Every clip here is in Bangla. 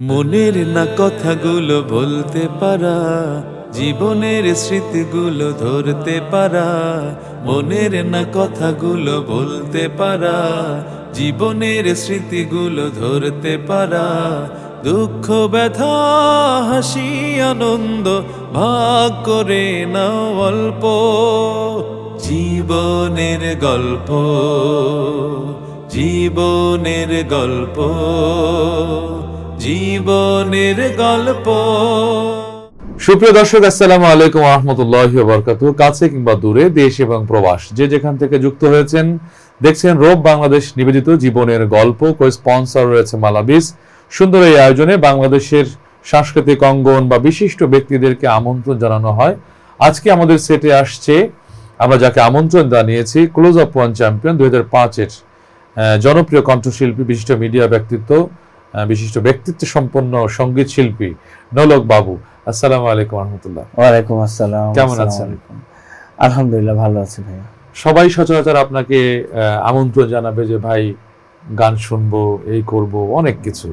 মনের না কথাগুলো বলতে পারা, জীবনের স্মৃতিগুলো ধরতে পারা। মনের না কথাগুলো বলতে পারা, জীবনের স্মৃতিগুলো ধরতে পারা। দুঃখ ব্যথা হাসি আনন্দ ভাগ করে নাও অল্প, জীবনের গল্প, জীবনের গল্প, জীবনের গল্প। সুপ্রিয় দর্শক, আসসালামু আলাইকুম ওয়া রাহমাতুল্লাহি ওয়া বারাকাতুহু। কাছে কিংবা দূরে, দেশ এবং প্রবাস, যে যেখান থেকে যুক্ত হয়েছেন, দেখছেন রোব বাংলাদেশ নিবেদিত জীবনের গল্প। স্পন্সর রয়েছে মালাবিস। সুন্দর এই আয়োজনে বাংলাদেশের সাংস্কৃতিক অঙ্গন বা বিশিষ্ট ব্যক্তিদেরকে আমন্ত্রণ জানানো হয়। আজকে আমাদের সেটে আসছে, আমরা যাকে আমন্ত্রণ জানিয়েছি, ক্লোজ আপ ওয়ান চ্যাম্পিয়ন 2005-এর জনপ্রিয় কণ্ঠশিল্পী, বিশিষ্ট মিডিয়া ব্যক্তিত্ব, বিশিষ্ট ব্যক্তিত্ব সম্পন্ন সঙ্গীত শিল্পী নোলক বাবু। আসসালামু আলাইকুম রহমতুল্লাহ। ওয়ালাইকুম আসসালাম। কেমন আছেন? আলহামদুলিল্লাহ, ভালো আছি ভাইয়া। সবাই সচরাচর আপনাকে আমন্ত্রণ জানাবে যে ভাই গান শুনবো, এই করব, অনেক কিছু,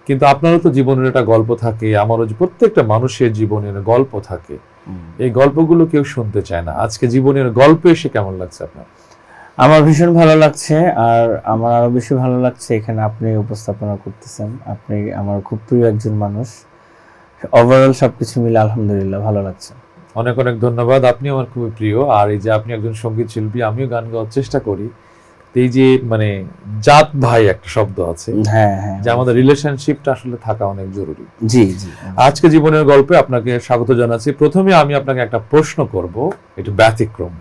কিন্তু আপনারও তো জীবনের একটা গল্প থাকে, আমারও প্রত্যেকটা মানুষের জীবনের গল্প থাকে। এই গল্পগুলো কেউ শুনতে চায় না। আজকে জীবনের গল্প এসে কেমন লাগছে আপনার? আমার ভীষণ ভালো লাগছে, আর আমার আরো বেশি ভালো লাগছে এখানে আপনি উপস্থাপনা করতেছেন। আপনি আমার খুব প্রিয় একজন মানুষ। ওভারঅল সবকিছু মিলে আলহামদুলিল্লাহ ভালো লাগছে। অনেক অনেক ধন্যবাদ। আপনি আমার খুবই প্রিয়। আর এই যে আপনি একজন সঙ্গীত শিল্পী, আমিও গান গাওয়ার চেষ্টা করি। এই যে মানে জাত ভাই একটা শব্দ আছে, হ্যাঁ হ্যাঁ, যে আমাদের রিলেশনশিপটা আসলে থাকা অনেক জরুরি। জি জি। আজকে জীবনের গল্পে আপনাকে স্বাগত জানাচ্ছি। প্রথমে আমি আপনাকে একটা প্রশ্ন করব, একটু ব্যতিক্রম।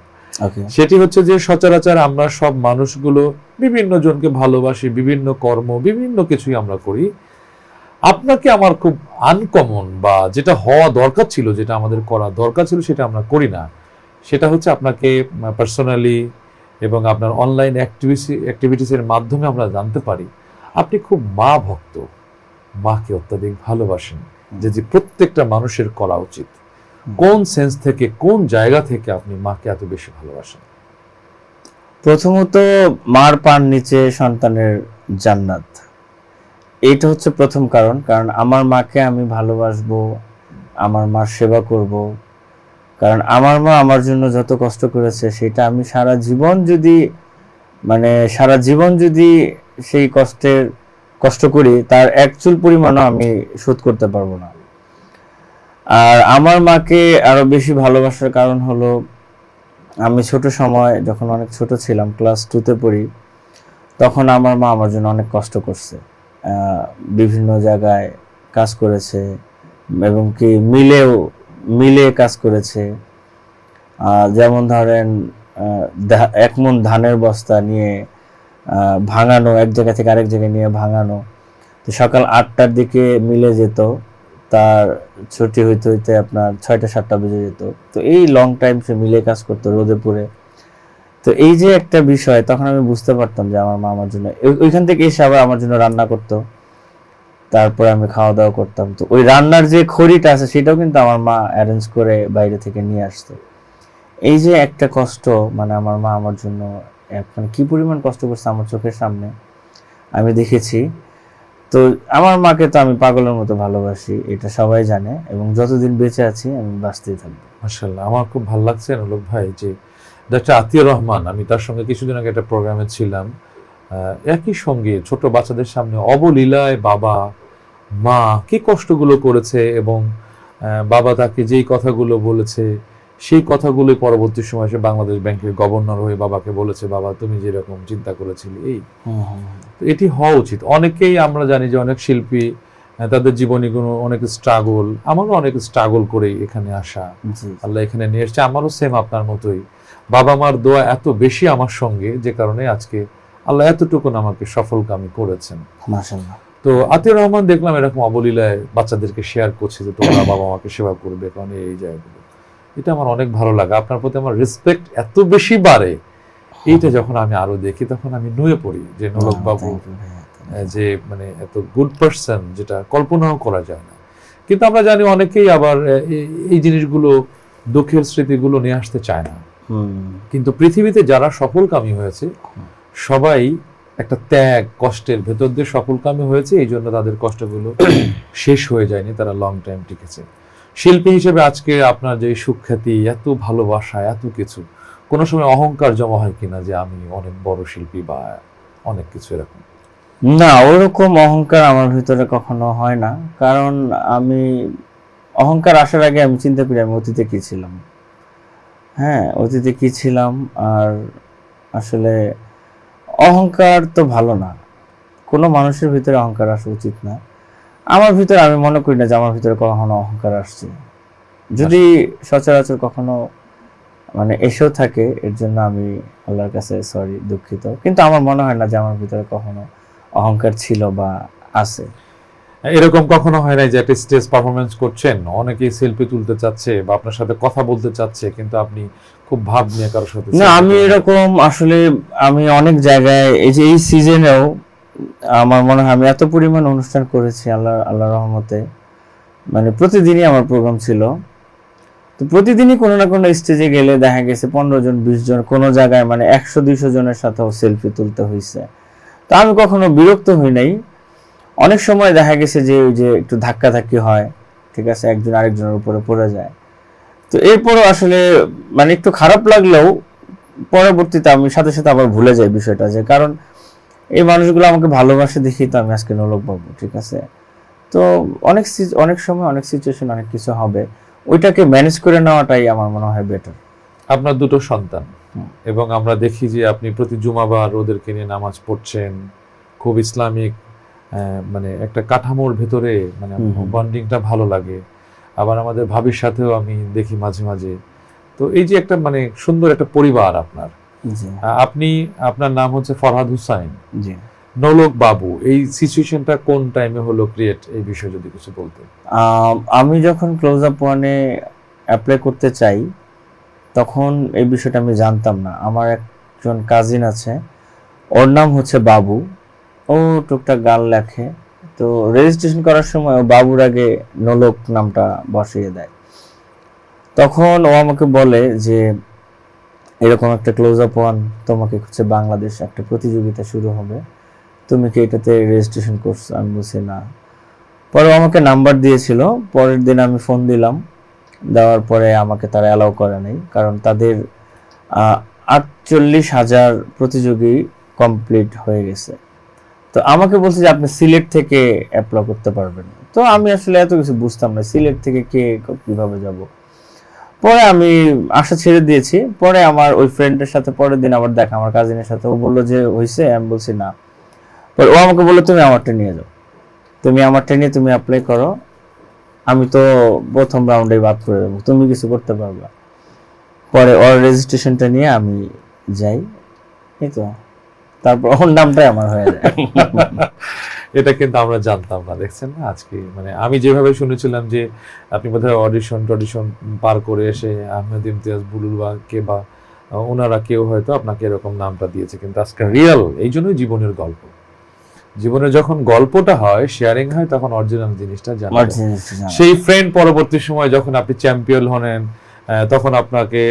সেটি হচ্ছে যে সচরাচর আমরা সব মানুষগুলো বিভিন্ন জনকে ভালোবাসি, বিভিন্ন কর্ম, বিভিন্ন কিছুই আমরা করি। আপনাকে আমার খুব আনকমন, বা যেটা হওয়া দরকার ছিল, যেটা আমাদের করা দরকার ছিল, সেটা আমরা করি না। সেটা হচ্ছে আপনাকে পার্সোনালি এবং আপনার অনলাইন অ্যাক্টিভিটিসের মাধ্যমে আমরা জানতে পারি আপনি খুব মা ভক্ত, মাকে অত্যাধিক ভালোবাসেন, যে প্রত্যেকটা মানুষের করা উচিত। কোন সেন্স থেকে, কোন জায়গা থেকে আপনি মাকে এত বেশি ভালোবাসেন? প্রথমত, মার পার নিচে সন্তানের জান্নাত, এইটা হচ্ছে প্রথম কারণ। কারণ আমার মাকে আমি ভালোবাসবো, আমার মার সেবা করব, কারণ আমার মা আমার জন্য যত কষ্ট করেছে সেটা আমি সারা জীবন যদি সেই কষ্ট করি, তার এক চুল পরিমাণও আমি শোধ করতে পারবো না। আর আমার মাকে আরো বেশি ভালোবাসার কারণ হলো, আমি ছোট সময় যখন অনেক ছোট ছিলাম, ক্লাস 2-তে পড়ি, তখন আমার মা আমার জন্য অনেক কষ্ট করছে। বিভিন্ন জায়গায় কাজ করেছে, এবং কি মিলে কাজ করেছে। যেমন ধরেন, 1 মণ ধানের বস্তা নিয়ে ভাঙানো, এক জায়গা থেকে আরেক জায়গায় নিয়ে ভাঙানো। তো সকাল 8টার দিকে মিলে যেত, তার ছুটি হইতে হইতে আপনার 6টা-7টা বেজে যেত। তো এই লং টাইম সে মিলে কাজ করতো রোদে পুড়ে। তো এই যে একটা বিষয়, তখন আমি বুঝতে পারতাম যে আমার মা আমার জন্য, ওইখান থেকে এসে আবার আমার জন্য রান্না করতো, তারপরে আমি খাওয়া দাওয়া করতাম। তো ওই রান্নার যে খড়িটা আছে সেটাও কিন্তু আমার মা অ্যারেঞ্জ করে বাইরে থেকে নিয়ে আসতো। এই যে একটা কষ্ট, মানে আমার মা আমার জন্য মানে কি পরিমাণ কষ্ট করছে আমার চোখের সামনে আমি দেখেছি। তো আমার মাকে তো আমি পাগলের মতো ভালোবাসি, এটা সবাই জানে, এবং যতদিন বেঁচে আছি আমি বাঁচতেই থাকবো। মাশাআল্লাহ, আমার খুব ভালো লাগছে নোলক ভাই, যে ডাক্তার আতিয়ার রহমান, আমি তার সঙ্গে কিছুদিন আগে একটা প্রোগ্রামে ছিলাম। একই সঙ্গে ছোট বাচ্চাদের সামনে অবলীলায় বাবা মা কি কষ্টগুলো করেছে, এবং বাবা তাকে যেই কথাগুলো বলেছে, সেই কথাগুলোই পরবর্তী সময় সে বাংলাদেশ ব্যাংকের গভর্নর হয়ে বাবাকে বলেছে, বাবা তুমি যেরকম চিন্তা করেছিলে এই। তো এটি হওয়া উচিত। অনেকেই আমরা জানি যে অনেক শিল্পী তাদের জীবনে কোনো অনেক স্ট্রাগল, আমারও অনেক স্ট্রাগল করে এখানে আসা, আল্লাহ এখানে নিয়ে এসছে। আমারও সেম আপনার মতোই বাবা মার দোয়া এত বেশি আমার সঙ্গে, যে কারণে আজকে আল্লাহ এতটুকুন আমাকে সফলকামী করেছেন, মাশাআল্লাহ। তো আতিয়ার রহমান দেখলাম এরকম অবলীলায় বাচ্চাদেরকে শেয়ার করছে যে তোমরা বাবা মাকে সেবা করবে, কারণ এই জায়গাগুলো, এটা আমার অনেক ভালো লাগে। আপনার প্রতি আমার রেসপেক্ট এত বেশি বাড়ে, এইটা যখন আমি আরো দেখি তখন আমি নুয়ে পড়ি যে নোলক বাবু যে মানে এত গুড পারসন, যেটা কল্পনাও করা যায় না। কিন্তু আমরা জানি অনেকেই আবার এই জিনিসগুলো, দুঃখের স্মৃতিগুলো নিয়ে আসতে চায় না। কিন্তু পৃথিবীতে যারা সফলকামী হয়েছে সবাই একটা ত্যাগ কষ্টের ভেতর দিয়ে সফলকামী হয়েছে, এই জন্য তাদের কষ্টগুলো শেষ হয়ে যায়নি, তারা লং টাইম টিকেছে। শিল্পী হিসেবে আজকে আপনার যে সুখ্যাতি, এত ভালোবাসা, এত কিছু, কোনো সময় অহংকার জমা হয় কিনা যে আমি অনেক বড় শিল্পী বা অনেক কিছু এরকম? না, ওরকম অহংকার আমার ভিতরে কখনো হয় না, কারণ আমি অহংকার আসার আগে আমি চিন্তা করি আমি অতীতে কি ছিলাম। হ্যাঁ, অতীতে কি ছিলাম। আর আসলে অহংকার তো ভালো না, কোনো মানুষের ভিতরে অহংকার আসা উচিত না। আমার ভিতরে আমি মনে করি না যে আমার ভিতরে কখনো অহংকার আসছে। যদি সচরাচর কখনো মানে এসেও থাকে, এর জন্য আমি আল্লাহর কাছে সরি, দুঃখিত, কিন্তু আমার মনে হয় না যে আমার ভিতরে কখনো অহংকার ছিল বা আছে। এরকম কখনো হয় না যে একটা স্টেজ পারফরমেন্স করছেন, অনেকেই সেলফি তুলতে চাচ্ছে বা আপনার সাথে কথা বলতে চাচ্ছে, কিন্তু আপনি খুব ভাব নিয়ে কারোর সাথে না, আমি এরকম আসলে আমি অনেক জায়গায় এই যে এই সিজনেও আমার মনে হয় আমি এত পরিমাণ অনুষ্ঠান করেছি আল্লাহ রহমতে, মানে প্রতিদিনই আমার প্রোগ্রাম ছিল। তো প্রতিদিনই কোনো না কোনো স্টেজে গেলে দেখা গেছে 15 জন 20 জন, কোনো জায়গায় মানে 100-200 জনের সাথেও সেলফি তুলতে হয়েছে। তো আমি কখনো বিরক্ত হই নাই। অনেক সময় দেখা গেছে যে ওই যে একটু ধাক্কাধাক্কি হয়, ঠিক আছে, একজন আরেকজনের উপরে পড়ে যায়। তো এরপরও আসলে মানে একটু খারাপ লাগলেও পরবর্তীতে আমি সাথে সাথে আবার ভুলে যাই বিষয়টা, যে কারণ এই মানুষগুলো আমাকে ভালোবাসে দেখি তো আমি আজকে নোলক পাবো, ঠিক আছে। তো অনেক সময় অনেক সিচুয়েশন অনেক কিছু হবে, ওইটাকে ম্যানেজ করে নেওয়াটাই আমার মনে হয় বেটার। আপনার দুটো সন্তান, এবং আমরা দেখি যে আপনি প্রতি জুমাবার ওদেরকে নিয়ে নামাজ পড়ছেন, খুব ইসলামিক মানে একটা কাঠামোর ভেতরে, মানে বন্ডিংটা ভালো লাগে। আবার আমাদের ভাবির সাথেও আমি দেখি মাঝে মাঝে। তো এই যে একটা মানে সুন্দর একটা পরিবার আপনার। আপনি, আপনার নাম হচ্ছে ফরহাদ হুসাইন, জি, নোলক বাবু, এই সিচুয়েশনটা কোন টাইমে হলো ক্রিয়েট, এই বিষয়ে যদি কিছু বলতেন। আমি যখন ক্লোজ আপ ওয়ানে অ্যাপ্লাই করতে চাই তখন এই বিষয়টা আমি জানতাম না। আমার একজন কাজিন আছে, ওর নাম হচ্ছে বাবু, ও টুকটাক গান লেখে। তো রেজিস্ট্রেশন করার সময় ও বাবুর আগে নোলক নামটা বসিয়ে দেয়। তখন ও আমাকে বলে যে এরকম একটা ক্লোজ আপ ওয়ান তোমাকে হচ্ছে বাংলাদেশ একটা প্রতিযোগিতা শুরু হবে, তুমি কি এটাতে রেজিস্ট্রেশন করছো? আমি বলছি না। পরে আমাকে নাম্বার দিয়েছিল, পরের দিন আমি ফোন দিলাম, দেওয়ার পরে আমাকে তারা অ্যালাউ করে নাই, কারণ তাদের 48,000 প্রতিযোগী কমপ্লিট হয়ে গেছে। তো আমাকে বলছে যে আপনি সিলেট থেকে অ্যাপ্লাই করতে পারবেন। তো আমি আসলে এত কিছু বুঝতাম না, সিলেট থেকে কিভাবে যাব। পরে আমি আশা ছেড়ে দিয়েছি। পরে আমার ওই ফ্রেন্ডের সাথে পরের দিন আবার দেখা, আমার কাজিনের সাথে, ও বললো যে হয়েছে, আমি বলছি না। পরে ও আমাকে বললো তুমি আমারটা নিয়ে যাও, তুমি আমারটা নিয়ে তুমি অ্যাপ্লাই করো, আমি তো প্রথম রাউন্ডে বাদ করে দেবো, তুমি কিছু করতে পারবা। পরে ওর রেজিস্ট্রেশনটা নিয়ে আমি যাই, এই তো, তারপর ওর নামটাই আমার হয়ে যায়। এটা কিন্তু আমরা জানতাম না, দেখছেন না আজকে। মানে আমি যেভাবে শুনেছিলাম যে আপনি বোধহয় অডিশন পার করে এসে আহমেদ ইমতিয়াজ, বুলুল বা কে বা ওনারা কেউ হয়তো আপনাকে এরকম নামটা দিয়েছে, কিন্তু আজকে রিয়েল। এই জন্যই জীবনের গল্প, জীবনে যখন গল্পটা হয়, শেয়ারিং হয়, তখন অরিজিনাল জিনিসটা জানা যায়। সেই ফ্রেন্ড পরবর্তী সময় যখন আপনি চ্যাম্পিয়ন হলেন, তখন আপনাকে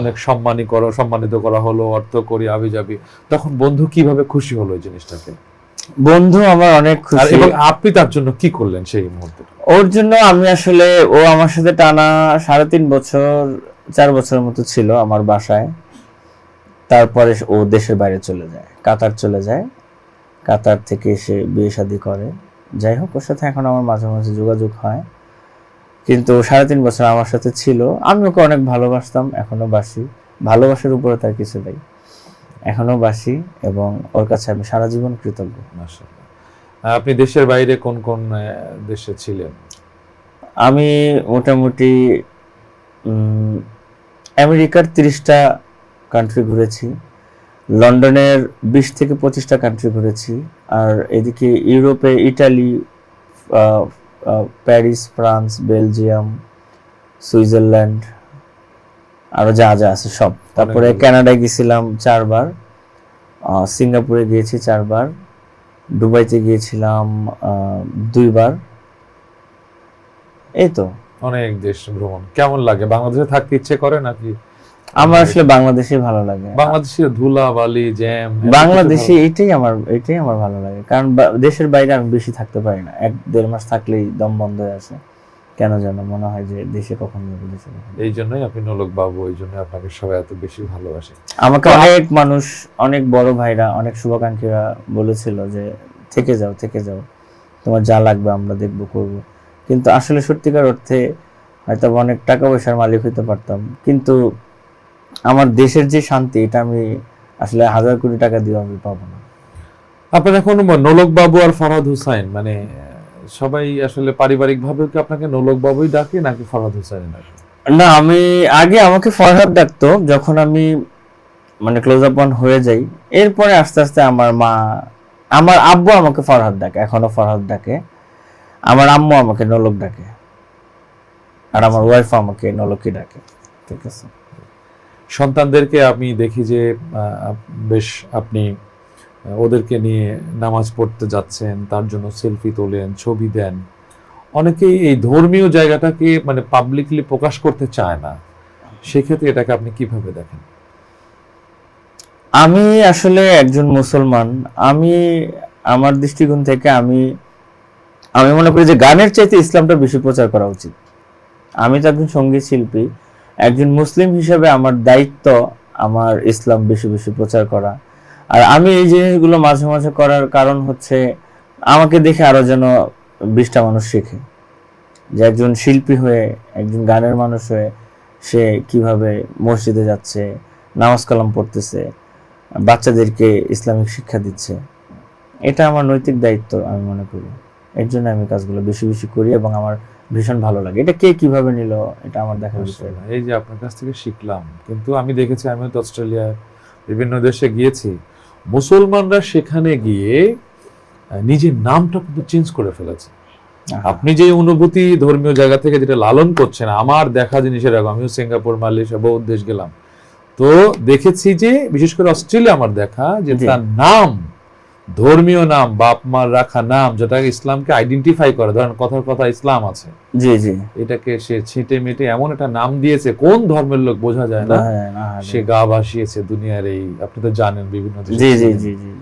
অনেক সম্মানিত করা হলো, অর্থ করি আবি যাবি, তখন বন্ধু কিভাবে খুশি হলো এই জিনিসটাতে? বন্ধু আমার অনেক খুশি। এবং আপনি তার জন্য কি করলেন সেই মুহূর্তে? ওর জন্য আমি আসলে, ও আমার সাথে টানা 3.5 বছর 4 বছরের মতো ছিল আমার বাসায়। তারপরে ও দেশের বাইরে চলে যায়, কাতার চলে যায়। কাতার থেকে এসে বিয়ে শাদী করে। যাই হোক, ওর সাথে এখন আমার মাঝে মাঝে যোগাযোগ হয়, কিন্তু 3.5 বছর আমার সাথে ছিল। আমি ওকে অনেক ভালোবাসতাম, এখনো বাসি। ভালোবাসার উপরে তার কিছু নেই, এখনো বাসি, এবং ওর কাছে আমি সারা জীবন কৃতজ্ঞ। মাশাআল্লাহ। আপনি দেশের বাইরে কোন কোন দেশে ছিলেন? আমি মোটামুটি আমেরিকার 30টা কান্ট্রি ঘুরেছি, লন্ডনের 20 থেকে 25টা কান্ট্রি ঘুরেছি, আর এদিকে ইউরোপে Italy, Paris, France, Belgium, Switzerland, আরো যা যা আছে সব। তারপরে কানাডায় গেছিলাম 4 বার, সিঙ্গাপুরে গিয়েছি 4 বার, দুবাইতে গিয়েছিলাম 2 বার। এই তো অনেক দেশ ভ্রমণ। কেমন লাগে? বাংলাদেশে থাকতে ইচ্ছে করে নাকি আমার আসলে বাংলাদেশে ভালো লাগে। বাংলাদেশের ধুলা বালি জ্যাম বাংলাদেশে এটাই আমার ভালো লাগে, কারণ দেশের বাইরে আমি বেশি থাকতে পারি না, 1-1.5 মাস থাকলেই দম বন্ধ হয়ে আসে, কেন যেন মনে হয় যে দেশে কখন যাবো, দেশে কখন। এই জন্যই আপনি নোলক বাবু, এই জন্য আপনাকে সবাই এত বেশি ভালোবাসে। আমাকে অনেক মানুষ, অনেক বড় ভাইরা, অনেক শুভাকাঙ্ক্ষীরা বলেছিল যে থেকে যাও, তোমার যা লাগবে আমরা দেখবো, করবো। কিন্তু আসলে সত্যিকার অর্থে হয়তো অনেক টাকা পয়সার মালিক হইতে পারতাম, কিন্তু আমার দেশের যে শান্তি, এটা আমি আসলে 1000 কোটি টাকা দিয়ে আমি পাবো না। আপনার এখন নোলক বাবু আর ফরহাদ হুসাইন, মানে সবাই আসলে পারিবারিক ভাবে কি আপনাকে নোলক বাবুই ডাকে নাকি ফরহাদ হুসাইন ডাকে? না, আমি আগে আমাকে ফরহাদ ডাকতো, যখন আমি মানে ক্লোজ আপ ওয়ান হয়ে যাই, এরপরে আস্তে আস্তে আমার আব্বু আমাকে ফরহাদ ডাকে, এখনো ফরহাদ ডাকে, আমার আম্মু আমাকে নোলক ডাকে, আর আমার ওয়াইফ আমাকে নোলকই ডাকে। ঠিক আছে। সন্তানদেরকে আমি দেখি যে বেশ আপনি ওদেরকে নিয়ে নামাজ পড়তে যাচ্ছেন, তার জন্য সেলফি তোলেন, ছবি দেন। অনেকেই এই ধর্মীয় জায়গাটাকে মানে পাবলিকলি প্রকাশ করতে চায় না, সেক্ষেত্রে এটাকে আপনি কিভাবে দেখেন? আমি আসলে একজন মুসলমান, আমার দৃষ্টিকোণ থেকে আমি মনে করি যে গানের চাইতে ইসলামটা বেশি প্রচার করা উচিত। আমি তো একজন সঙ্গীত শিল্পী, একজন মুসলিম হিসেবে আমার দায়িত্ব আমার ইসলাম বেশি বেশি প্রচার করা। আর আমি এই জিনিসগুলো মাঝে মাঝে করার কারণ হচ্ছে আমাকে দেখে আরো যেন 20টা মানুষ শেখে যে একজন শিল্পী হয়ে, একজন গানের মানুষ হয়ে সে কিভাবে মসজিদে যাচ্ছে, নামাজ কালাম পড়তেছে, বাচ্চাদেরকে ইসলামিক শিক্ষা দিচ্ছে। এটা আমার নৈতিক দায়িত্ব আমি মনে করি, এর জন্য আমি কাজগুলো বেশি বেশি করি এবং আমার ভীষণ ভালো লাগে। এটা কে কিভাবে নিল এটা আমার দেখার বিষয় না। এই যে আপনার কাছ থেকে শিখলাম, কিন্তু আমি দেখেছি, আমিও তো অস্ট্রেলিয়া বিভিন্ন দেশে গিয়েছি, মুসলমানরা সেখানে গিয়ে নিজের নামটা কিন্তু চেঞ্জ করে ফেলেছে। আপনি যে অনুভূতি ধর্মীয় জায়গা থেকে যেটা লালন করছেন, আমার দেখা জিনিসের আগে আমিও সিঙ্গাপুর, মালয়েশিয়া বহু দেশ গেলাম, তো দেখেছি যে বিশেষ করে অস্ট্রেলিয়া আমার দেখা যে তার নাম, ধর্মীয় নাম, বাপ মার রাখা নাম, যেটা ইসলামকে আইডেন্টিফাই করে, ধরেন কথার কথা ইসলাম আছে, জি জি, এটাকে সে ছিটে মিটে এমন একটা নাম দিয়েছে, কোন ধর্মের লোক বোঝা যায় না, সে গা ভাসিয়েছে দুনিয়ার এই, আপনি তো জানেন বিভিন্ন দেশে। জি জি জি জি।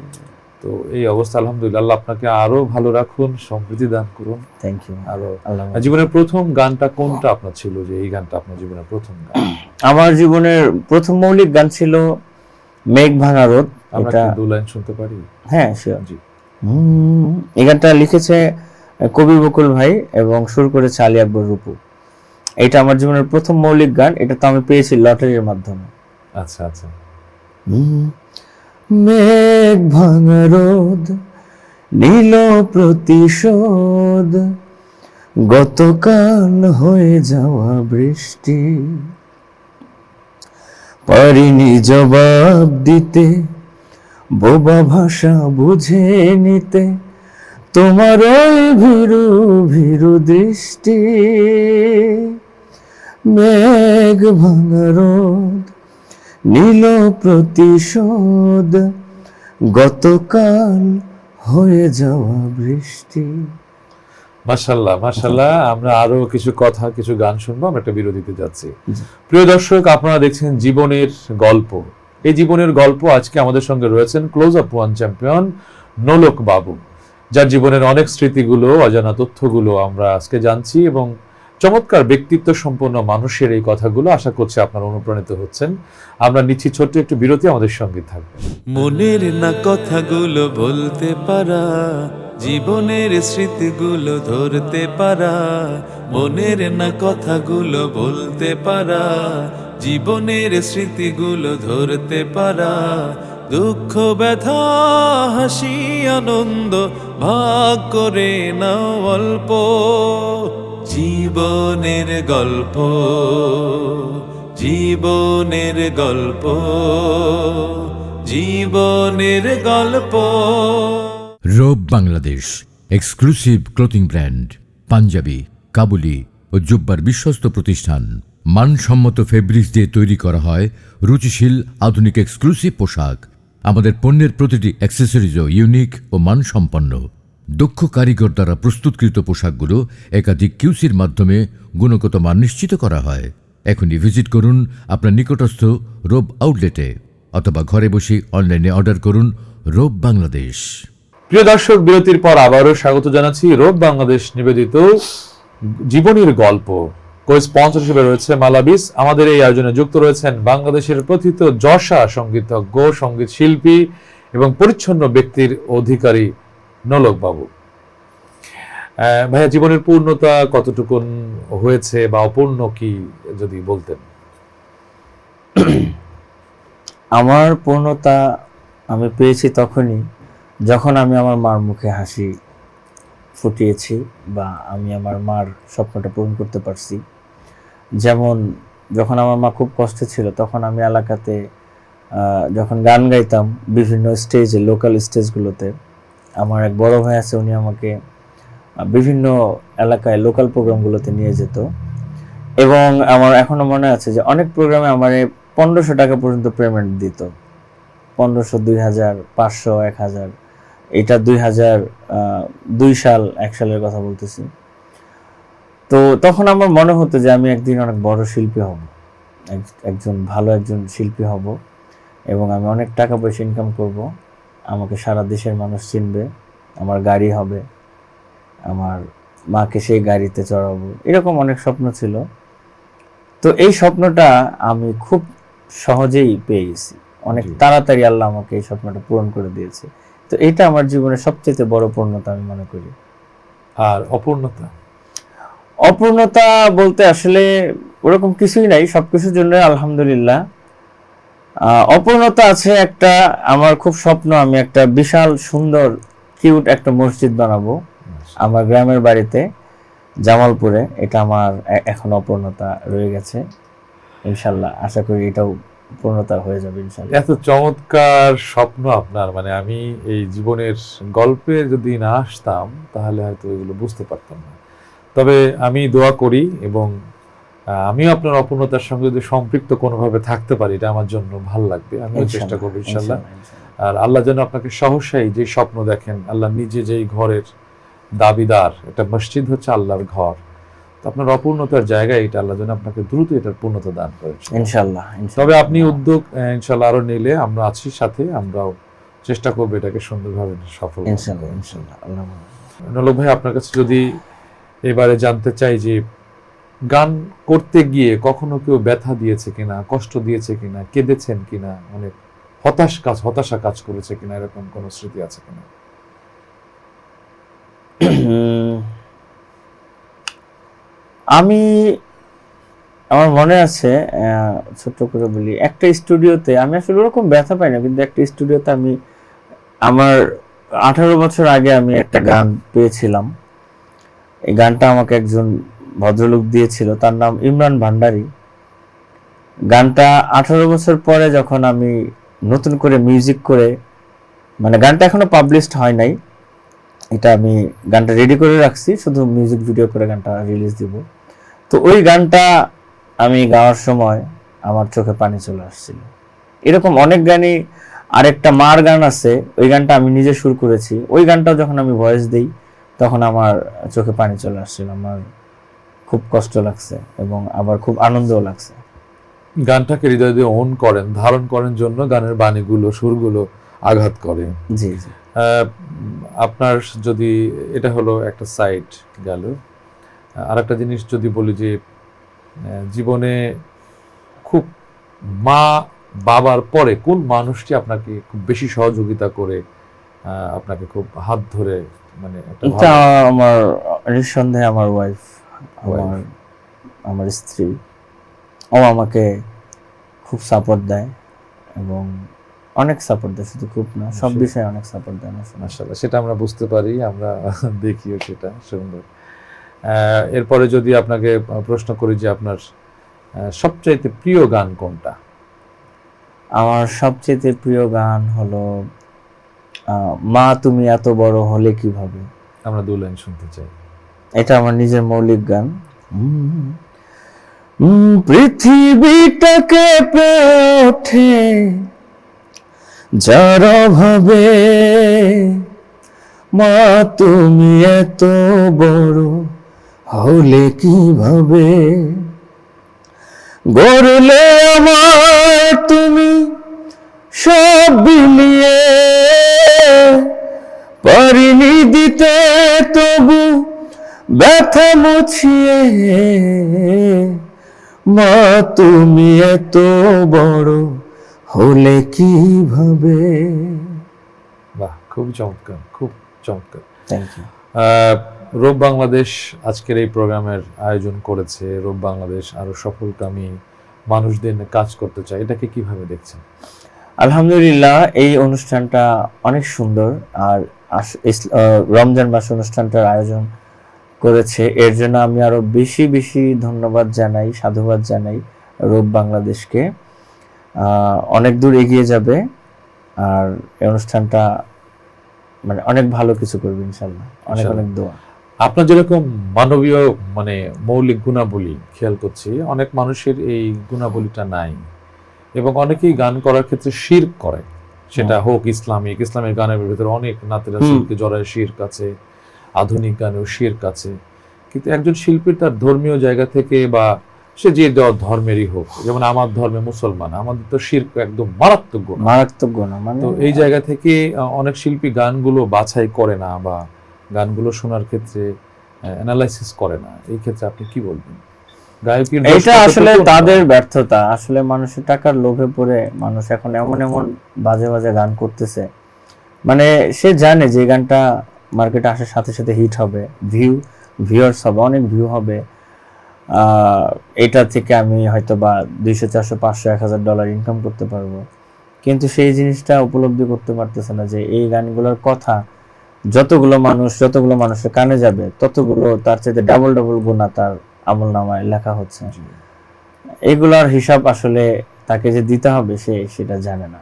তো এই অবস্থা আলহামদুলিল্লাহ, আল্লাহ আপনাকে আরো ভালো রাখুন, সমৃদ্ধি দান করুন। Thank you. আরো জীবনের প্রথম গানটা কোনটা আপনার ছিল, যে এই গানটা আপনার জীবনের প্রথম গান? আমার জীবনের প্রথম মৌলিক গান ছিল মেঘ ভাঙা রোদ। আমরা কি 2 লাইন শুনতে পারি? হ্যাঁ শিওর। জি। এই গানটা লিখেছে কবি বকুল ভাই এবং সুর করেছে আলী আকবর রূপু। এটা আমার জীবনের প্রথম মৌলিক গান, এটা তো আমি পেয়েছি লটারির মাধ্যমে। আচ্ছা আচ্ছা। মেঘ ভাঙা রোদ নীল প্রতিশোধ, গতকাল হয়ে যাওয়া বৃষ্টি, পারিনি জবাব দিতে, বোবা ভাষা বুঝে নিতে, তোমার ওই ভীরু ভীরু দৃষ্টি। মেঘ ভাঙা রোদ নীল প্রতিশোধ, গতকাল হয়ে যাওয়া বৃষ্টি। মাশাআল্লাহ মাশাআল্লাহ। আমরা আরো কিছু কথা, কিছু গান শুনবো, আমরা একটা বিরতিতে যাচ্ছি। প্রিয় দর্শক, আপনারা দেখছেন জীবনের গল্প। এই জীবনের গল্প আজকে আমাদের সঙ্গে রয়েছেন ক্লোজ আপ ওয়ান চ্যাম্পিয়ন নোলক বাবু, যার জীবনের অনেক স্মৃতিগুলো, অজানা তথ্যগুলো আমরা আজকে জানছি, এবং চমৎকার ব্যক্তিত্ব সম্পন্ন মানুষের এই কথাগুলো আশা করছি আপনারা অনুপ্রাণিত হচ্ছেন। আমরা নিচ্ছি ছোট্ট একটু বিরতি, আমাদের সঙ্গে থাকবেন। মনের না কথাগুলো বলতে পারা, জীবনের স্মৃতিগুলো ধরতে পারা, মনের না কথাগুলো বলতে পারা, জীবনের স্মৃতিগুলো ধরতে পারা, দুঃখ ব্যথা হাসি আনন্দ ভাগ করে নাও অল্প, জীবনের গল্প, জীবনের গল্প, জীবনের গল্প। রোব Bangladesh exclusive clothing brand, Punjabi, Kabuli ও জুব্বার বিশ্বস্ত প্রতিষ্ঠান। মানসম্মত ফেব্রিক্স দিয়ে তৈরি করা হয় রুচিশীল আধুনিক এক্সক্লুসিভ পোশাক। আমাদের পণ্যের প্রতিটি অ্যাক্সেসরিজও ইউনিক ও মানসম্পন্ন। দক্ষ কারিগর দ্বারা প্রস্তুতকৃত পোশাকগুলো একাধিক কিউসির মাধ্যমে গুণগত মান নিশ্চিত করা হয়। এখনই ভিজিট করুন আপনার নিকটস্থ রোব আউটলেটে অথবা ঘরে বসে অনলাইনে অর্ডার করুন রোব বাংলাদেশ। প্রিয় দর্শক, বিরতির পর আবারও স্বাগত জানাচ্ছি রোব বাংলাদেশ নিবেদিত জীবনীর গল্প। কো-স্পন্সর হিসেবে রয়েছে মালাবিস। আমাদের এই আয়োজনে যুক্ত রয়েছেন বাংলাদেশের প্রথিত যশা সঙ্গীতজ্ঞ, সঙ্গীত শিল্পী এবং পরিচ্ছন্ন ব্যক্তির অধিকারী নোলক বাবু। ভাইয়া, জীবনের পূর্ণতা কতটুকুন হয়েছে বা অপূর্ণ কি যদি বলতেন? আমার পূর্ণতা আমি পেয়েছি তখনই যখন আমি আমার মার মুখে হাসি ফুটিয়েছি বা আমি আমার মার স্বপ্নটা পূরণ করতে পারছি। যেমন যখন আমার মা খুব কষ্টে ছিল, তখন আমি এলাকাতে যখন গান গাইতাম বিভিন্ন স্টেজে, লোকাল স্টেজগুলোতে, আমার এক বড় ভাই আছে, উনি আমাকে বিভিন্ন এলাকায় লোকাল প্রোগ্রামগুলোতে নিয়ে যেত। এবং আমার এখনো মনে আছে যে অনেক প্রোগ্রামে আমার 1500 টাকা পর্যন্ত পেমেন্ট দিত। 1500, 2000, 500, 1000। এটা 2002 সাল, 1 সালের কথা বলতেছি। তো তখন আমার মনে হতো যে আমি একদিন অনেক বড় শিল্পী হব, একজন শিল্পী হব এবং আমি অনেক টাকা পয়সা ইনকাম করব, আমাকে সারা দেশের মানুষ চিনবে, আমার গাড়ি হবে, আমার মাকে সেই গাড়িতে চড়াবো, এরকম অনেক স্বপ্ন ছিল। তো এই স্বপ্নটা আমি খুব সহজেই পেয়ে গেছি, অনেক তাড়াতাড়ি আল্লাহ আমাকে এই স্বপ্নটা পূরণ করে দিয়েছে। তো এটা আমার জীবনের সবচেয়ে বড় পূর্ণতা আমি মনে করি। আর অপূর্ণতা? অপূর্ণতা বলতে আসলে ওরকম কিছুই নাই, সবকিছুর জন্য আলহামদুলিল্লাহ। অপূর্ণতা আছে একটা, আমার খুব স্বপ্ন আমি একটা বিশাল সুন্দর কিউট একটা মসজিদ বানাবো আমার গ্রামের বাড়িতে, জামালপুরে। এটা আমার এখন অপূর্ণতা রয়ে গেছে। ইনশাল্লাহ আশা করি এটাও পূর্ণতা হয়ে যাবে ইনশাল্লাহ। এত চমৎকার স্বপ্ন আপনার, মানে আমি এই জীবনের গল্পে যদি না আসতাম তাহলে হয়তো এগুলো বুঝতে পারতাম না। তবে আমি দোয়া করি এবং আমিও আপনার অপূর্ণতার সঙ্গে যদি সম্পৃক্ত কোনোভাবে থাকতে পারি, এটা আমার জন্য ভালো লাগবে। আমিও চেষ্টা করবো ইনশাল্লাহ। আর আল্লাহ যেন আপনাকে সহসাই যে স্বপ্ন দেখেন, আল্লাহ নিজে যেই ঘরের দাবিদার, এটা মসজিদ হচ্ছে আল্লাহর ঘর, তো আপনার অপূর্ণতার জায়গায় এটা আল্লাহ যেন আপনাকে দ্রুত এটার পূর্ণতা দান করেন ইনশাল্লাহ। তবে আপনি উদ্যোগ ইনশাল্লাহ আরো নিলে আমরা আছি সাথে, আমরাও চেষ্টা করবো এটাকে সুন্দরভাবে সফল। ইনশাল্লাহ ইনশাল্লাহ। নোলক ভাই, আপনার কাছে যদি এবারে জানতে চাই যে গান করতে গিয়ে কখনো কেউ ব্যথা দিয়েছে কিনা, কষ্ট দিয়েছে কিনা, কেঁদেছেন কিনা, অনেক হতাশা কাজ করেছে কিনা, এরকম কোনো স্মৃতি আছে কিনা? আমার মনে আছে, ছোট্ট করে বলি, একটা স্টুডিওতে আমি আসলে ওরকম ব্যথা পাই না, কিন্তু একটা স্টুডিওতে আমি আমার 18 বছর আগে আমি একটা গান পেয়েছিলাম। এই গানটা আমাকে একজন ভদ্রলোক দিয়েছিল, তার নাম ইমরান ভান্ডারী। গানটা 18 বছর পরে যখন আমি নতুন করে মিউজিক করে, মানে গানটা এখনো পাবলিশড হয় নাই, এটা আমি গানটা রেডি করে রাখছি, শুধু মিউজিক ভিডিও করে গানটা রিলিজ দিব। তো ওই গানটা আমি গাওয়ার সময় আমার চোখে পানি চলে আসছিল। এরকম অনেক গানই, আরেকটা মার গান আছে, ওই গানটা আমি নিজে সুর করেছি, ওই গানটাও যখন আমি ভয়েস দিই তখন আমার চোখে পানি চলে আসছিল, আমার খুব কষ্ট লাগছে এবং আবার খুব আনন্দও লাগছে। গানটাকে হৃদয় দিয়ে ওন করেন, ধারণ করেন জন্য গানের বাণীগুলো, সুরগুলো আঘাত করে। জি জি। আপনার যদি এটা হলো একটা সাইড গেল, আর একটা জিনিস যদি বলি যে জীবনে খুব মা বাবার পরে কোন মানুষটি আপনাকে খুব বেশি সহযোগিতা করে, আপনাকে খুব হাত ধরে, মানে এটা আমার নিঃসন্দেহে আমার ওয়াইফ, আমার স্ত্রী। ও আমাকে খুব সাপোর্ট দেয় এবং অনেক সাপোর্ট দেয়, শুধু খুব না, সব বিষয়ে অনেক সাপোর্ট দেয়। মাশাআল্লাহ, সেটা আমরা বুঝতে পারি, আমরা দেখিও সেটা সুন্দর। এরপরে যদি আপনাকে প্রশ্ন করি যে আপনার সবচাইতে প্রিয় গান কোনটা? আমার সবচেয়ে প্রিয় গান হলো মা তুমি এত বড় হলে কিভাবে। আমরা 2 লাইন শুনতে চাই। এটা আমার নিজের মৌলিক গান। পৃথিবীটাকে পেয়ে ওঠে যার ভাবে, মা তুমি এত বড় হলে কিভাবে, গড়লে আমার তুমি সব বিলিয়ে, পারিনি দিতে তবু ব্যথা মুছিয়ে। মা তুমি এত বড় হলে কিভাবে। বাহ, খুব চমৎকার, খুব চমৎকার। Thank you. রূপ বাংলাদেশ আজকের এই প্রোগ্রামের আয়োজন করেছে। রূপ বাংলাদেশ আরো সফলকামী মানুষদের নিয়ে কাজ করতে চায়, এটাকে কিভাবে দেখছেন? আলহামদুলিল্লাহ, এই অনুষ্ঠানটা অনেক সুন্দর। আর রমজান মাস অনুষ্ঠানটার আয়োজন করেছে, এর জন্য আমি আরো বেশি বেশি ধন্যবাদ জানাই, সাধুবাদ জানাই রূপ বাংলাদেশকে। অনেক দূর এগিয়ে যাবে আর এই অনুষ্ঠানটা মানে অনেক ভালো কিছু করবে ইনশাল্লাহ। অনেক অনেক দোয়া। আপনার যেরকম মানবীয় মানে মৌলিক গুণাবলী খেয়াল করছি, অনেক মানুষের এই গুণাবলীটা নাই, এবং অনেকেই গান করার ক্ষেত্রে শিরক করে, সেটা হোক ইসলামিক গানের ভিতরে অনেক নাতে রাসূলকে জড়ায় শিরক আছে, আধুনিক গানেও শিরক আছে। কিন্তু একজন শিল্পীর তার ধর্মীয় জায়গা থেকে বা সে যে ধর্মেরই হোক, যেমন আমার ধর্মে মুসলমান, আমাদের তো শিরক একদম মারাত্মক গুণ, মারাত্মক গুণ। মানে তো এই জায়গা থেকে অনেক শিল্পী গানগুলো বাছাই করে না বা গানগুলো শোনার ক্ষেত্রে অ্যানালাইসিস করে না। এই ক্ষেত্রে আপনি কি বলবেন? গায়কের এটা আসলে তাদের ব্যর্থতা। আসলে মানুষের টাকার লোভে পড়ে মানুষ এখন এমন এমন বাজে বাজে গান করতেছে, মানে সে জানে যে গানটা মার্কেটে আসার সাথে সাথে হিট হবে, ভিউয়ার্স হবে, অনেক ভিউ হবে, এটা থেকে আমি হয়তো বা 200, 400, 500, $1000 ইনকাম করতে পারবো। কিন্তু সেই জিনিসটা উপলব্ধি করতে পারতেছে না যে এই গানগুলোর কথা যতগুলো মানুষের কানে যাবে, ততগুলো তার চাইতে ডাবল গুণা তার আমল নামায় লেখা হচ্ছে। এগুলোর হিসাব আসলে তাকে যে দিতে হবে সে সেটা জানে না।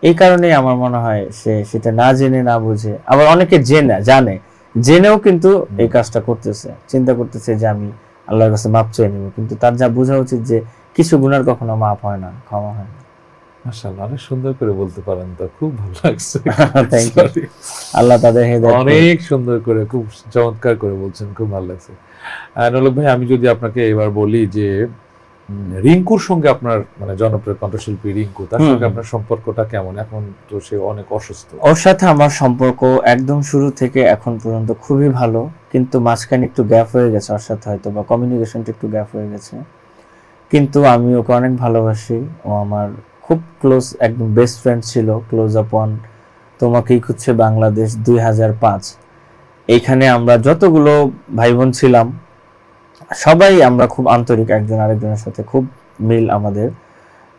এই কারণে আমার মনে হয় সে সেটা না জেনে না বুঝে, আবার অনেকে জানে জেনেও কিন্তু এই কাজটা করতেছে, চিন্তা করতেছে যে আমি আল্লাহর কাছে মাপ চেয়ে নিব, কিন্তু তার যা বোঝা উচিত যে কিছু গুনার কখনো মাপ হয় না, ক্ষমা হয় না। মাশাআল্লাহ, অনেক সুন্দর করে বলতে পারেন, তো খুব ভালো লাগছে। Thank you. আল্লাহ তাদের হেদায়েত অনেক সুন্দর করে, খুব চমৎকার করে বলছেন, খুব ভালো লাগছে। নলক ভাই, আমি যদি আপনাকে এবার বলি যে রিঙ্কুর সঙ্গে আপনার মানে জনপ্রিয় কণ্ঠশিল্পী রিঙ্কু, তার সঙ্গে আপনার সম্পর্কটা কেমন? এখন তো সে অনেক অসুস্থ। ওর সাথে আমার সম্পর্ক একদম শুরু থেকে এখন পর্যন্ত খুবই ভালো, কিন্তু মাঝখানে একটু গ্যাপ হয়ে গেছে ওর সাথে, হয়তো বা কমিউনিকেশনটা একটু গ্যাপ হয়ে গেছে। কিন্তু আমি ওকে অনেক ভালোবাসি, ও আমার খুব ক্লোজ, একদম বেস্ট ফ্রেন্ড ছিল। ক্লোজ আপন তোমাকেই খুঁজছে বাংলাদেশ 2005, এইখানে আমরা যতগুলো ভাই বোন ছিলাম সবাই আমরা খুব আন্তরিক, একজন আরেকজনের সাথে খুব মিল আমাদের।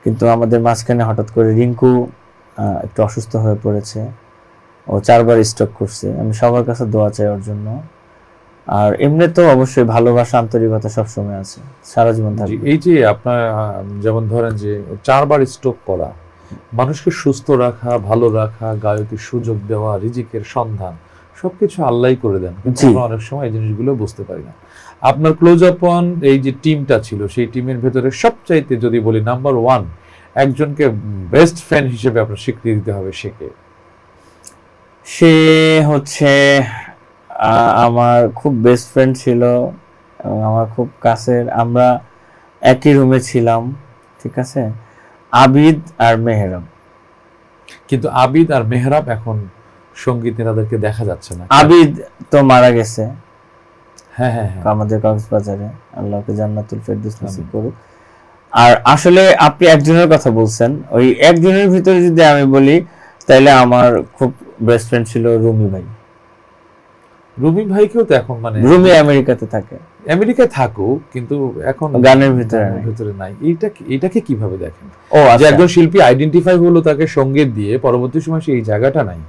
কিন্তু আমাদের মাঝখানে হঠাৎ করে রিঙ্কু একটু অসুস্থ হয়ে পড়েছে, ও 4 বার স্ট্রোক করছে। আমি সবার কাছে দোয়া চাই ওর জন্য। আর এমনি তো অবশ্যই ভালোবাসা, আন্তরিকতা সবসময় আছে, সারা জীবন থাকবে। এই যে আপনার যেমন ধরেন যে 4 বার স্ট্রোক করা, মানুষকে সুস্থ রাখা, ভালো রাখা, গায়কের সুযোগ দেওয়া, রিজিকের সন্ধান, সবকিছু আল্লাহই করে দেন, কিন্তু আমরা অনেক সময় এই জিনিসগুলো বুঝতে পারি না। আপনার ক্লোজ আপন এই যে টিমটা ছিল, সেই টিমের ভেতরে সবচাইতে যদি বলি নাম্বার 1 একজনকে বেস্ট ফ্রেন্ড হিসেবে আপনার স্বীকৃতি দিতে হবে, সে হচ্ছে আমার খুব বেস্ট ফ্রেন্ড ছিল, আমার খুব কাছের, আমরা একই রুমে ছিলাম, ঠিক আছে, আবিদ আর মেহরাব। কিন্তু আবিদ আর মেহরাব এখন সঙ্গীত এনাদেরকে দেখা যাচ্ছে না। আবিদ তো মারা গেছে, হ্যাঁ, আমাদের কক্সবাজারে, আল্লাহকে জান্নাতুল ফেরদৌস নসিব করুক। আর আসলে আপনি একজনের কথা বলছেন, ওই একজনের ভিতরে যদি আমি বলি তাহলে আমার খুব বেস্ট ফ্রেন্ড ছিল রুমি ভাই। রুমি ভাইকেও তো এখন মানে রুমি আমেরিকাতে থাকে, আমেরিকায় থাকুক, কিন্তু এখন গানের ভিতরে নাই। এইটাকে কিভাবে দেখেন? ও যে আচ্ছা, একজন শিল্পী আইডেন্টিফাই হলো, তাকে সঙ্গীত দিয়ে, পরবর্তী সময় সেই জায়গাটা নাই,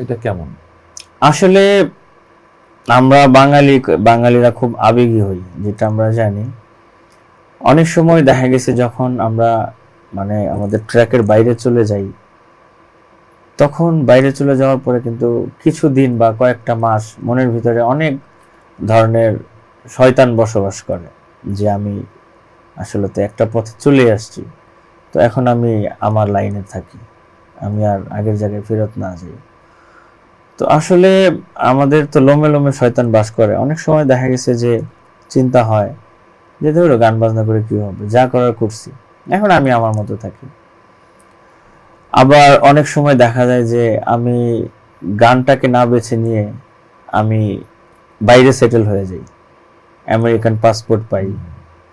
এটা কেমন? আসলে আমরা বাঙালিরা খুব আবেগী হই, যেটা আমরা জানি। অনেক সময় দেখা গেছে যখন আমরা মানে আমাদের ট্র্যাকের বাইরে চলে যাই, তখন বাইরে চলে যাওয়ার পরে কিন্তু কিছুদিন বা কয়েকটা মাস মনের ভিতরে অনেক ধরনের শয়তান বসবাস করে, যে আমি আসলে তো একটা পথে চলে আসছি, তো এখন আমি আমার লাইনে থাকি, আমি আর আগের জায়গায় ফেরত না যাই। তো আসলে আমাদের তো লোমে লোমে শয়তান বাস করে। অনেক সময় দেখা গেছে যে চিন্তা হয় যে ধরো গান বাজনা করে কি হবে, যা করার করছি, এখন আমি আমার মতো থাকি। আবার অনেক সময় দেখা যায় যে আমি গানটাকে না বেছে নিয়ে আমি বাইরে সেটেল হয়ে যাই, আমেরিকান পাসপোর্ট পাই,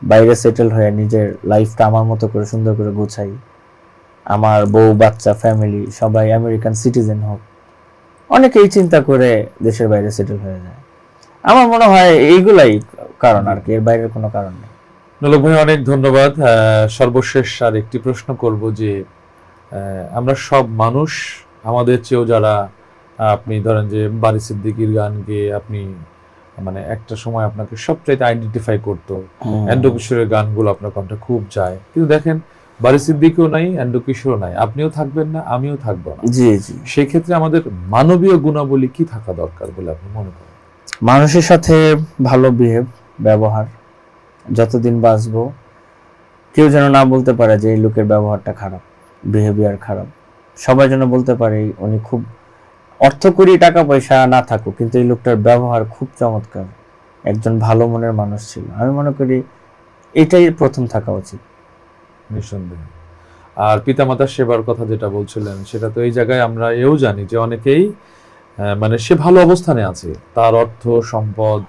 বাইরে সেটেল হয়ে নিজের লাইফটা আমার মতো করে সুন্দর করে গোছাই, আমার বউ বাচ্চা ফ্যামিলি সবাই আমেরিকান সিটিজেন হোক, অনেকেই চিন্তা করে দেশের বাইরে সেটেল হয়ে যায়। আমার মনে হয় এইগুলাই কারণ আর কি, এর বাইরের কোনো কারণ নেই। নোলক ভাই অনেক ধন্যবাদ। সর্বশেষ আর একটি প্রশ্ন করব যে আমরা সব মানুষ, আমাদের চেয়েও যারা, আপনি ধরেন যে বারি সিদ্দিকীর গান গেয়ে আপনি মানে একটা সময় আপনাকে সবচাইতে আইডেন্টিফাই করতো, এন্ড্রু কিশোরের গানগুলো আপনার কণ্ঠে খুব যায়, কিন্তু দেখেন বারি সিদ্দিকীও নাই, এন্ড্রু কিশোরও নাই, আপনিও থাকবেন না, আমিও থাকবো না। জি জি। সেই ক্ষেত্রে আমাদের মানবীয় গুণাবলী কি থাকা দরকার বলে আপনি মনে করেন? মানুষের সাথে ভালো ব্যবহার, যতদিন বাঁচবো কেউ যেন না বলতে পারে যে এই লোকের ব্যবহারটা খারাপ, বিহেভিয়ার খারাপ। সবাই যেন বলতে পারে উনি খুব অর্থকরী, টাকা পয়সা না থাকুক, কিন্তু এই লোকটার ব্যবহার খুব চমৎকার, একজন ভালো মনের মানুষ ছিল। আমি মনে করি এটাই প্রথম থাকা উচিত। নিঃসন্দেহে। আর পিতামাতার সেবার কথা যেটা বলছিলেন, সেটা তো এই জায়গায় আমরা এও জানি যে অনেকেই মানে সে ভালো অবস্থানে আছে, তার অর্থ সম্পদ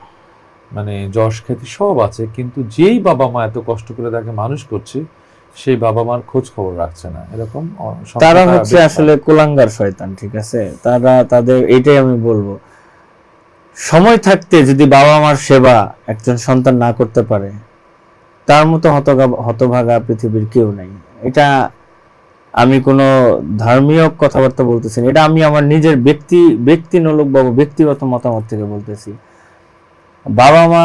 মানে যশ খ্যাতি সব আছে, কিন্তু যেই বাবা মা এত কষ্ট করে তাকে মানুষ করছে সেই বাবা মার খোঁজ খবর রাখছে না, এরকম তারা হচ্ছে আসলে কুলাঙ্গার শয়তান। ঠিক আছে, তাদের এইটাই আমি বলবো, সময় থাকতে যদি বাবা মার সেবা একজন সন্তান না করতে পারে, তার মতো হতভাগা পৃথিবীর কেউ নাই। এটা আমি কোনো ধর্মীয় কথাবার্তা বলতেছি না, এটা আমি আমার নিজের ব্যক্তি নোলক বাবু ব্যক্তিগত মতামত থেকে বলতেছি। বাবা মা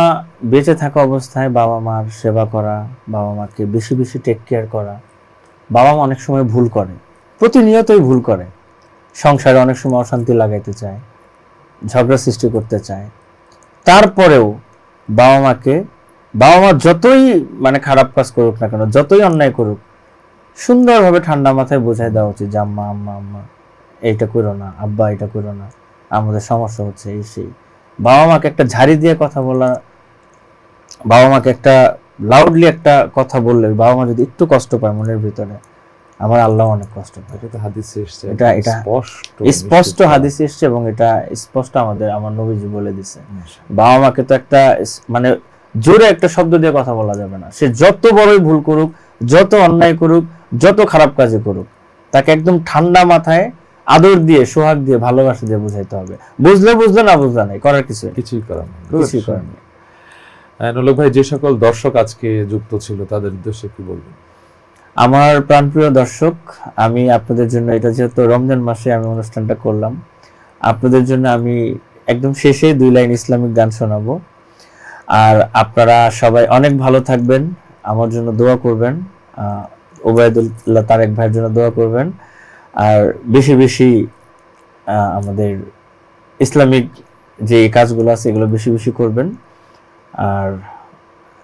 বেঁচে থাকা অবস্থায় বাবা মার সেবা করা, বাবা মাকে বেশি বেশি টেক কেয়ার করা। বাবা মা অনেক সময় ভুল করে, প্রতিনিয়তই ভুল করে, সংসারে অনেক সময় অশান্তি লাগাইতে চায়, ঝগড়া সৃষ্টি করতে চায়। তারপরেও বাবা মা যতই মানে খারাপ কাজ করুক না কেন, যতই অন্যায় করুক, সুন্দরভাবে ঠান্ডা মাথায় বোঝাই দেওয়া উচিত যে আম্মা আম্মা আম্মা এইটা করো না, আব্বা এটা করো না, আমাদের সমস্যা হচ্ছে এই সেই। বাবা মাকে একটা ঝাড়ি দিয়ে কথা বলা, বাবা মাকে একটা লাউডলি একটা কথা বললে বাবা মা যদি একটু কষ্ট পায় মনের ভিতরে, আমার আল্লাহ অনেক কষ্ট পায়। এটা হাদিসে এসেছে, এটা স্পষ্ট হাদিসে এসেছে, এবং এটা স্পষ্ট আমার নবীজি বলে দিছে। বাবা মাকে তো একটা মানে জোরে একটা শব্দ দিয়ে কথা বলা যাবে না, সে যত বড়ই ভুল করুক, যত অন্যায় করুক, যত খারাপ কাজে করুক, তাকে একদম ঠান্ডা মাথায় আদর দিয়ে, সোহাগ দিয়ে, ভালোবাসা দিয়ে বুঝাইতে হবে। বুঝলে, না বুঝলে নাই, করার কিছুই করার নেই। নোলক ভাই, যে সকল দর্শক আজকে যুক্ত ছিল তাদের উদ্দেশ্যে কি বলবেন? আমার প্রাণপ্রিয় দর্শক, আমি আপনাদের জন্য, এটা যেহেতু রমজান মাসে আমি অনুষ্ঠানটা করলাম, আপনাদের জন্য আমি একদম শেষে 2 লাইন ইসলামিক গান শোনাবো। আর আপনারা সবাই অনেক ভালো থাকবেন, আমার জন্য দোয়া করবেন, ওবায়দুল্লাহ তারেক ভাইয়ের জন্য দোয়া করবেন, আর বেশি বেশি আমাদের ইসলামিক যে কাজগুলো আছে এগুলো বেশি বেশি করবেন, আর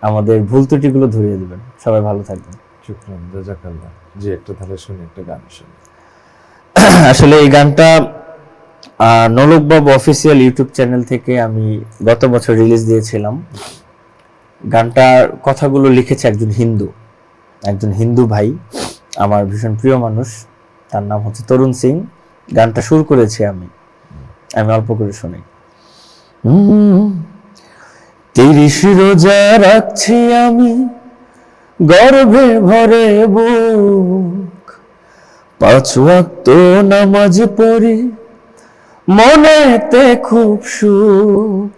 আমাদের ভুল ত্রুটিগুলো ধরিয়ে দিবেন। সবাই ভালো থাকবেন। শুকরান, জাযাকাল্লাহ। জি, একটা তাহলে শুনি, একটা গান শুনি। আসলে এই গানটা নোলক বাবু অফিসিয়াল ইউটিউব চ্যানেল থেকে আমি গত বছর রিলিজ দিয়েছিলাম। গানটার কথাগুলো লিখেছে একজন হিন্দু ভাই, আমার ভীষণ প্রিয় মানুষ, তার নাম হচ্ছে তরুণ সিং। গানটা সুর করেছি আমি অল্প করে শুনি। 30 রোজা রাখছি আমি, গর্ভে ভরে বুক, 5 ওয়াক্ত নামাজ পড়ি, মনেতে খুব সুখ।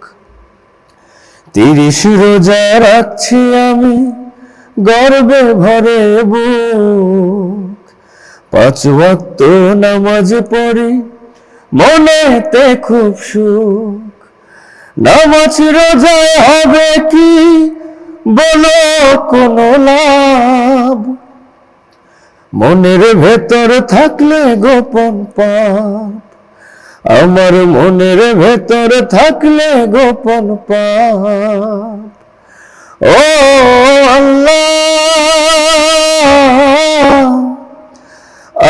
30 রোজা রাখছি আমি, গর্ভে ভরে বুক, 5 ওয়াক্ত নামাজ পড়ি, মনেতে খুব সুখ। নামাজ রোজা হবে কি বলো কোনো লাভ, মনের ভেতর থাকলে গোপন পাপ, আমার মনের ভেতর থাকলে গোপন পাপ। ও আল্লাহ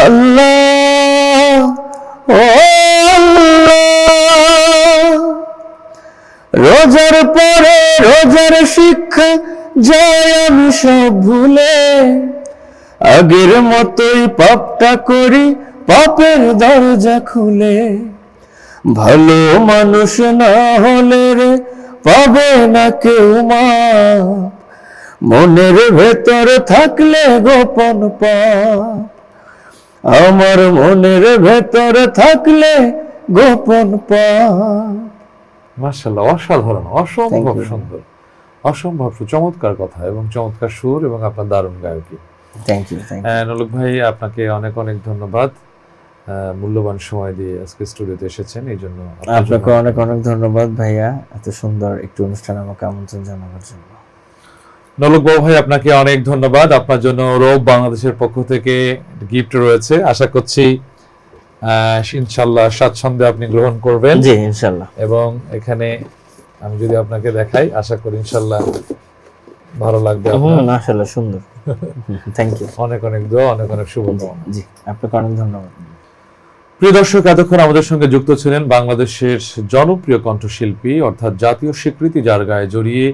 আল্লাহ, ও আল্লাহ, রোজ রোজার পরে রোজার শিক্ষা যায় আমি সব ভুলে, আগের মতোই পাপটা করি পাপের দরজা খুলে। ভালো মানুষ না হলে রে পাবে না কেউ মাপ, মনের ভেতর থাকলে গোপন পাপ, আমার মনের ভেতর থাকলে গোপন পাপ। মাশাআল্লাহ, অসাধারণ, অসম্ভব Thank you. সুন্দর, অসম্ভব চমৎকার কথা এবং চমৎকার সুর এবং আপনার দারুণ গায়কী। Thank you, thank you. নলক ভাই, আপনাকে অনেক অনেক ধন্যবাদ, মূল্যবান সময় দিয়ে আজকে স্টুডিওতে এসেছেন, এই জন্য আপনাকে অনেক অনেক ধন্যবাদ ভাইয়া, এত সুন্দর একটি অনুষ্ঠানে আমাকে আমন্ত্রণ জানানোর জন্য। নলক বাবু ভাই, আপনাকে অনেক ধন্যবাদ। আপনার জন্য রব বাংলাদেশের পক্ষ থেকে গিফট রয়েছে, আশা করছি ইনশাল্লাহ স্বাচ্ছন্দ্যে আপনি গ্রহণ করবেন। জি ইনশাল্লাহ। এবং এখানে আমি যদি আপনাকে দেখাই, আশা করি ইনশাল্লাহ ভালো লাগবে আপনার। মাশাআল্লাহ, সুন্দর। Thank you. অনেক অনেক দোয়া, অনেক অনেক শুভকামনা। জি, আপনাকে অনেক ধন্যবাদ। প্রিয় দর্শক, এতক্ষণ আমাদের সঙ্গে যুক্ত ছিলেন বাংলাদেশের জনপ্রিয় কণ্ঠশিল্পী, অর্থাৎ জাতীয় স্বীকৃতি যার গায়ে জড়িয়ে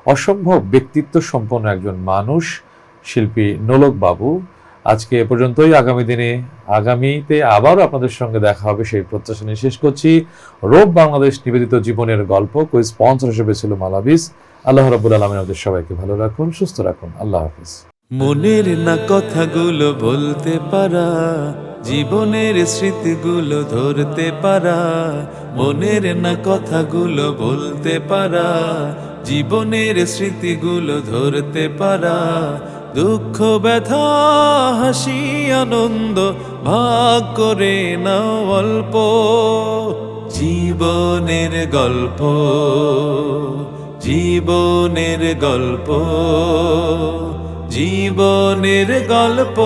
অসম্ভব ব্যক্তিত্ব সম্পন্ন একজন মানুষ, শিল্পী নলক বাবু। আজকে এ পর্যন্তই। আগামীতে আবারও আপনাদের সঙ্গে দেখা হবে সেই প্রত্যাশা নিয়ে শেষ করছি। রব বাংলাদেশ নিবেদিত জীবনের গল্প, কই স্পন্সর হিসেবে ছিল মালাবিস। আল্লাহ রাব্বুল আলামিন আমাদের সবাইকে ভালো রাখুন, সুস্থ রাখুন। আল্লাহ হাফেজ। মনের না কথাগুলো বলতে পারা, জীবনের স্মৃতিগুলো ধরতে পারা, মনের না কথাগুলো বলতে পারা, জীবনের স্মৃতিগুলো ধরতে পারা, দুঃখ ব্যথা হাসি আনন্দ ভাগ করে নাও অল্প, জীবনের গল্প, জীবনের গল্প, জীবনের গল্প।